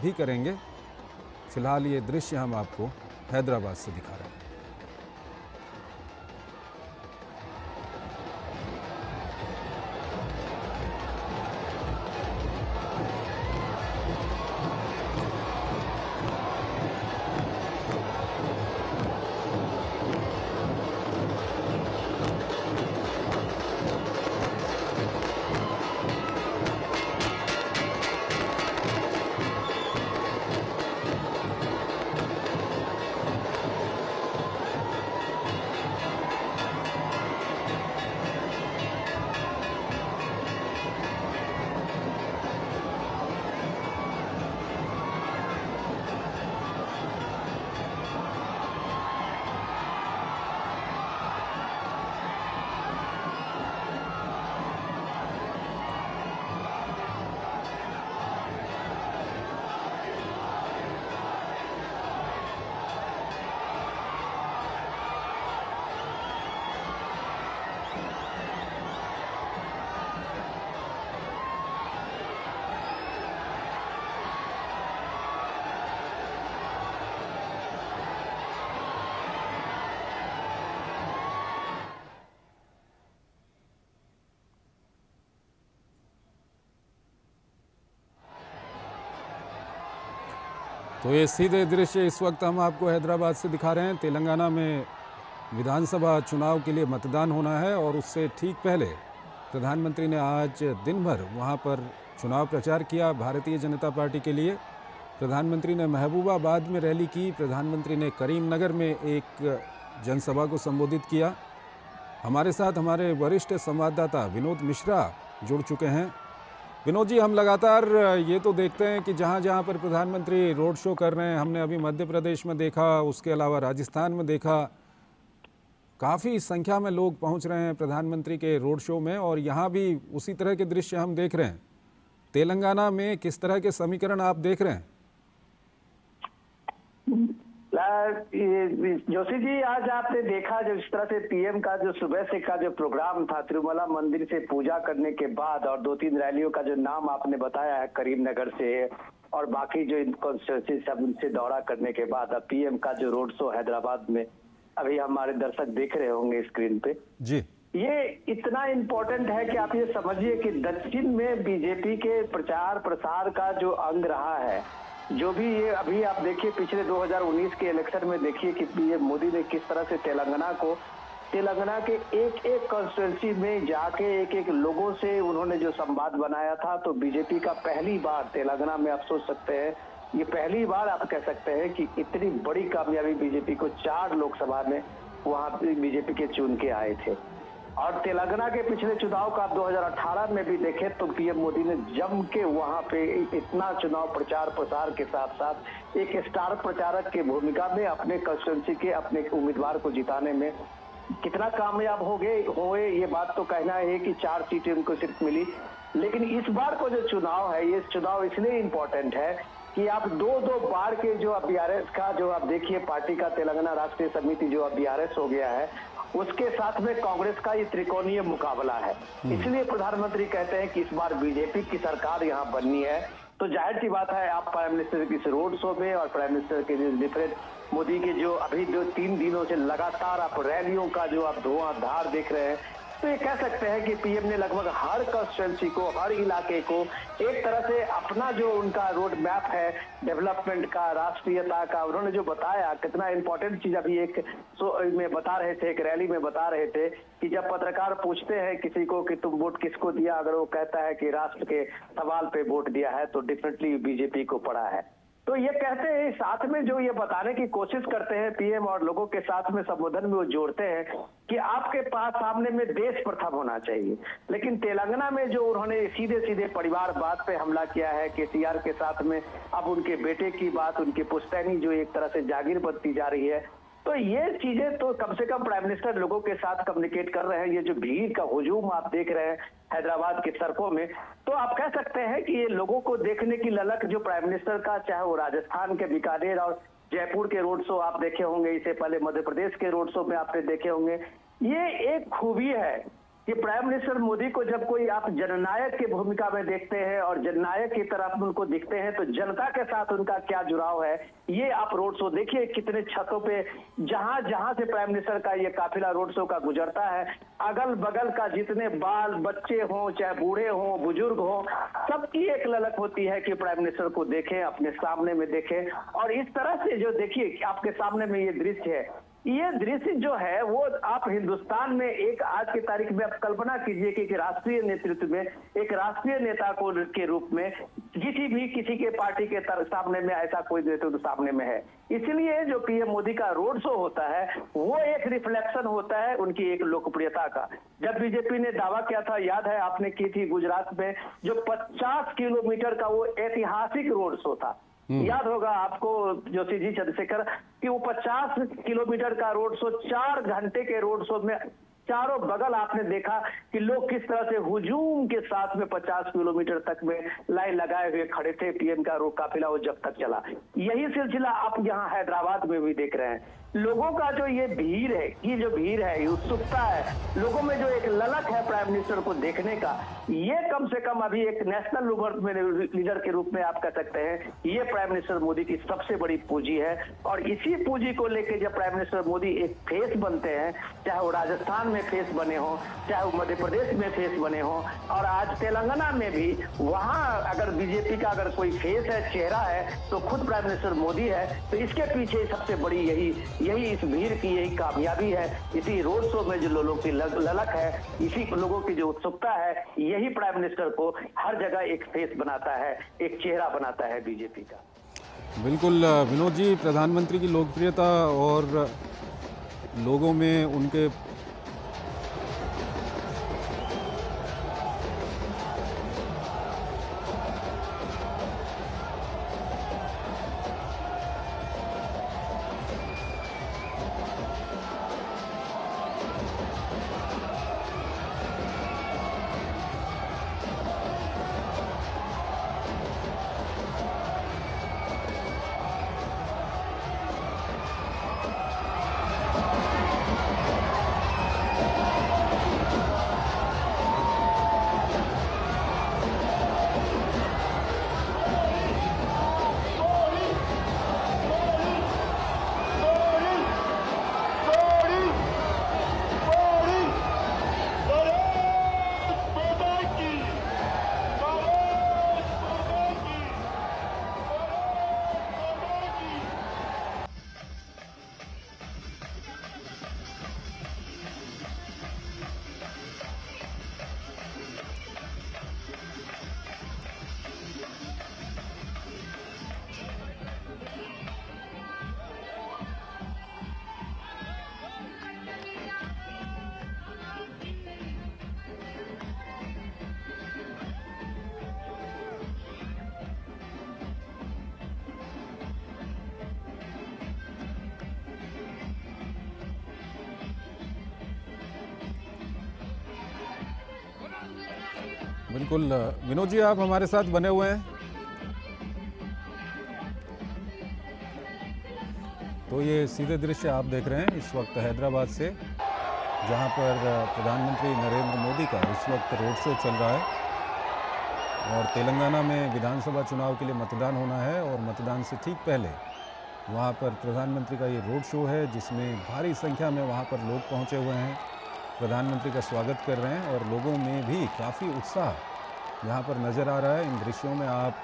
भी करेंगे। फिलहाल ये दृश्य हम आपको हैदराबाद से दिखा रहे हैं। तो ये सीधे दृश्य इस वक्त हम आपको हैदराबाद से दिखा रहे हैं। तेलंगाना में विधानसभा चुनाव के लिए मतदान होना है और उससे ठीक पहले प्रधानमंत्री ने आज दिन भर वहाँ पर चुनाव प्रचार किया भारतीय जनता पार्टी के लिए। प्रधानमंत्री ने महबूबाबाद में रैली की, प्रधानमंत्री ने करीमनगर में एक जनसभा को संबोधित किया। हमारे साथ हमारे वरिष्ठ संवाददाता विनोद मिश्रा जुड़ चुके हैं। विनोद जी, हम लगातार ये तो देखते हैं कि जहाँ जहाँ पर प्रधानमंत्री रोड शो कर रहे हैं, हमने अभी मध्य प्रदेश में देखा, उसके अलावा राजस्थान में देखा, काफ़ी संख्या में लोग पहुँच रहे हैं प्रधानमंत्री के रोड शो में, और यहाँ भी उसी तरह के दृश्य हम देख रहे हैं। तेलंगाना में किस तरह के समीकरण आप देख रहे हैं? जोशी जी, आज आपने देखा जो इस तरह से पीएम का जो सुबह से का जो प्रोग्राम था तिरुमला मंदिर से पूजा करने के बाद, और 2-3 रैलियों का जो नाम आपने बताया है करीमनगर से और बाकी जो कॉन्स्टिट्यूंसी सब उनसे दौरा करने के बाद अब पीएम का जो रोड शो हैदराबाद में अभी हमारे दर्शक देख रहे होंगे स्क्रीन पे जी। ये इतना इम्पोर्टेंट है कि आप ये समझिए कि दक्षिण में बीजेपी के प्रचार प्रसार का जो अंग रहा है, जो भी ये अभी आप देखिए पिछले 2019 के इलेक्शन में देखिए कि पीएम मोदी ने किस तरह से तेलंगाना के एक एक कॉन्स्टिट्यूंसी में जाके एक एक लोगों से उन्होंने जो संवाद बनाया था। तो बीजेपी का पहली बार तेलंगाना में आप सोच सकते हैं, ये पहली बार आप कह सकते हैं कि इतनी बड़ी कामयाबी बीजेपी को 4 लोकसभा में वहां बीजेपी के चुन के आए थे। और तेलंगाना के पिछले चुनाव का आप 2018 में भी देखें तो पीएम मोदी ने जम के वहां पे इतना चुनाव प्रचार प्रसार के साथ साथ एक स्टार प्रचारक की भूमिका में अपने कंस्टिट्यूंसी के अपने उम्मीदवार को जिताने में कितना कामयाब हुए ये बात तो कहना है कि 4 सीटें उनको सिर्फ मिली। लेकिन इस बार को जो चुनाव है, ये चुनाव इसलिए इम्पोर्टेंट है कि आप 2-2 बार के जो अब बीआरएस का जो आप देखिए पार्टी का तेलंगाना राष्ट्रीय समिति जो अब बीआरएस हो गया है, उसके साथ में कांग्रेस का ये त्रिकोणीय मुकाबला है। इसलिए प्रधानमंत्री कहते हैं कि इस बार बीजेपी की सरकार यहाँ बननी है। तो जाहिर सी बात है, आप प्राइम मिनिस्टर के इस रोड शो में और प्राइम मिनिस्टर के डिफरेंट मोदी के जो अभी जो 3 दिनों से लगातार आप रैलियों का जो आप धुआंधार देख रहे हैं, तो ये कह सकते हैं कि पीएम ने लगभग हर कंस्टिट्यूंसी को, हर इलाके को एक तरह से अपना जो उनका रोड मैप है डेवलपमेंट का, राष्ट्रीयता का, उन्होंने जो बताया कितना इंपॉर्टेंट चीज अभी एक में बता रहे थे, एक रैली में बता रहे थे कि जब पत्रकार पूछते हैं किसी को कि तुम वोट किसको दिया, अगर वो कहता है कि राष्ट्र के सवाल पे वोट दिया है तो डेफिनेटली बीजेपी को पड़ा है। तो ये कहते हैं, साथ में जो ये बताने की कोशिश करते हैं पीएम और लोगों के साथ में संबोधन में वो जोड़ते हैं कि आपके पास सामने में देश प्रथम होना चाहिए। लेकिन तेलंगाना में जो उन्होंने सीधे सीधे परिवारवाद पे हमला किया है, केसीआर के साथ में अब उनके बेटे की बात, उनकी पुश्तैनी जो एक तरह से जागीर बनती जा रही है, तो ये चीजें तो कम से कम प्राइम मिनिस्टर लोगों के साथ कम्युनिकेट कर रहे हैं। ये जो भीड़ का हुजूम आप देख रहे हैं हैदराबाद की सड़कों में, तो आप कह सकते हैं कि ये लोगों को देखने की ललक जो प्राइम मिनिस्टर का, चाहे वो राजस्थान के बीकानेर और जयपुर के रोड शो आप देखे होंगे, इससे पहले मध्य प्रदेश के रोड शो में आपने देखे होंगे, ये एक खूबी है कि प्राइम मिनिस्टर मोदी को जब कोई आप जननायक की भूमिका में देखते हैं और जननायक की तरह आप उनको दिखते हैं, तो जनता के साथ उनका क्या जुड़ाव है, ये आप रोड शो देखिए कितने छतों पे जहां जहां से प्राइम मिनिस्टर का ये काफिला रोड शो का गुजरता है, अगल बगल का जितने बाल बच्चे हों, चाहे बूढ़े हों, बुजुर्ग हों, सबकी एक ललक होती है कि प्राइम मिनिस्टर को देखें, अपने सामने में देखें। और इस तरह से जो देखिए आपके सामने में ये दृश्य है, ये दृश्य जो है वो आप हिंदुस्तान में एक आज की तारीख में आप कल्पना कीजिए कि एक राष्ट्रीय नेतृत्व में एक राष्ट्रीय नेता को के रूप में किसी के पार्टी के सामने में ऐसा कोई नेतृत्व सामने में है। इसलिए जो पीएम मोदी का रोड शो होता है वो एक रिफ्लेक्शन होता है उनकी एक लोकप्रियता का। जब बीजेपी ने दावा किया था, याद है आपने की थी गुजरात में, जो 50 किलोमीटर का वो ऐतिहासिक रोड शो था, याद होगा आपको जोशी जी, चंद्रशेखर, कि वो 50 किलोमीटर का रोड शो 4 घंटे के रोड शो में चारों बगल आपने देखा कि लोग किस तरह से हुजूम के साथ में 50 किलोमीटर तक में लाइन लगाए हुए खड़े थे। पीएम का रोड काफिला वो जब तक चला, यही सिलसिला आप यहाँ हैदराबाद में भी देख रहे हैं। लोगों का जो ये भीड़ है, ये जो भीड़ है, ये उत्सुकता है, लोगों में जो एक ललक है प्राइम मिनिस्टर को देखने का, ये कम से कम अभी एक नेशनल लीडर के रूप में आप कह सकते हैं ये प्राइम मिनिस्टर मोदी की सबसे बड़ी पूंजी है। और इसी पूंजी को लेकर जब प्राइम मिनिस्टर मोदी एक फेस बनते हैं, चाहे वो राजस्थान में फेस बने हो, चाहे वो मध्य प्रदेश में फेस बने हो, और आज तेलंगाना में भी वहां अगर बीजेपी का अगर कोई फेस है, चेहरा है, तो खुद प्राइम मिनिस्टर मोदी है। तो इसके पीछे सबसे बड़ी यही इस भीड़ की यही कामयाबी है। इसी रोड शो में जो लोगों की ललक है, इसी लोगों की जो उत्सुकता है, यही प्राइम मिनिस्टर को हर जगह एक फेस बनाता है, एक चेहरा बनाता है बीजेपी का। बिल्कुल विनोद जी, प्रधानमंत्री की लोकप्रियता और लोगों में उनके बिल्कुल विनोद जी, आप हमारे साथ बने हुए हैं। तो ये सीधे दृश्य आप देख रहे हैं इस वक्त हैदराबाद से, जहां पर प्रधानमंत्री नरेंद्र मोदी का इस वक्त रोड शो चल रहा है। और तेलंगाना में विधानसभा चुनाव के लिए मतदान होना है और मतदान से ठीक पहले वहां पर प्रधानमंत्री का ये रोड शो है, जिसमें भारी संख्या में वहां पर लोग पहुंचे हुए हैं, प्रधानमंत्री का स्वागत कर रहे हैं और लोगों में भी काफ़ी उत्साह यहाँ पर नज़र आ रहा है। इन दृश्यों में आप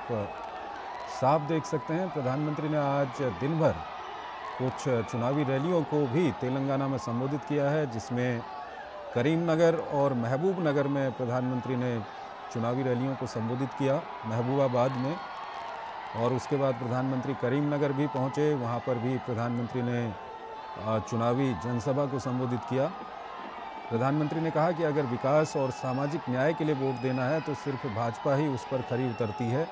साफ देख सकते हैं प्रधानमंत्री ने आज दिन भर कुछ चुनावी रैलियों को भी तेलंगाना में संबोधित किया है, जिसमें करीमनगर और महबूब नगर में प्रधानमंत्री ने चुनावी रैलियों को संबोधित किया, महबूबाबाद में। और उसके बाद प्रधानमंत्री करीमनगर भी पहुँचे, वहाँ पर भी प्रधानमंत्री ने चुनावी जनसभा को संबोधित किया। प्रधानमंत्री ने कहा कि अगर विकास और सामाजिक न्याय के लिए वोट देना है तो सिर्फ भाजपा ही उस पर खरी उतरती है।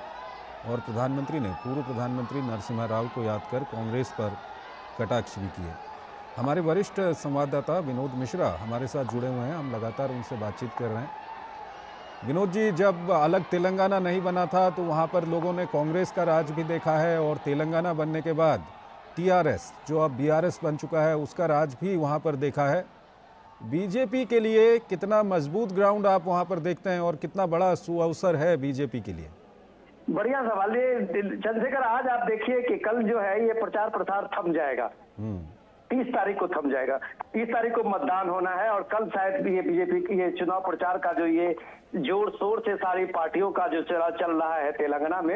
और प्रधानमंत्री ने पूर्व प्रधानमंत्री नरसिम्हा राव को याद कर कांग्रेस पर कटाक्ष भी किए। हमारे वरिष्ठ संवाददाता विनोद मिश्रा हमारे साथ जुड़े हुए हैं, हम लगातार उनसे बातचीत कर रहे हैं। विनोद जी, जब अलग तेलंगाना नहीं बना था तो वहाँ पर लोगों ने कांग्रेस का राज भी देखा है, और तेलंगाना बनने के बाद टीआरएस, जो अब बीआरएस बन चुका है, उसका राज भी वहाँ पर देखा है। बीजेपी के लिए कितना मजबूत ग्राउंड आप वहां पर देखते हैं और कितना बड़ा सुअवसर है बीजेपी के लिए? बढ़िया सवाल ये चंद्रशेखर। आज आप देखिए कि कल जो है ये प्रचार प्रसार थम जाएगा। 30 तारीख को थम जाएगा। 30 तारीख को मतदान होना है और कल शायद ये बीजेपी की ये चुनाव प्रचार का जो ये जोर शोर से सारी पार्टियों का जो चल रहा है तेलंगाना में,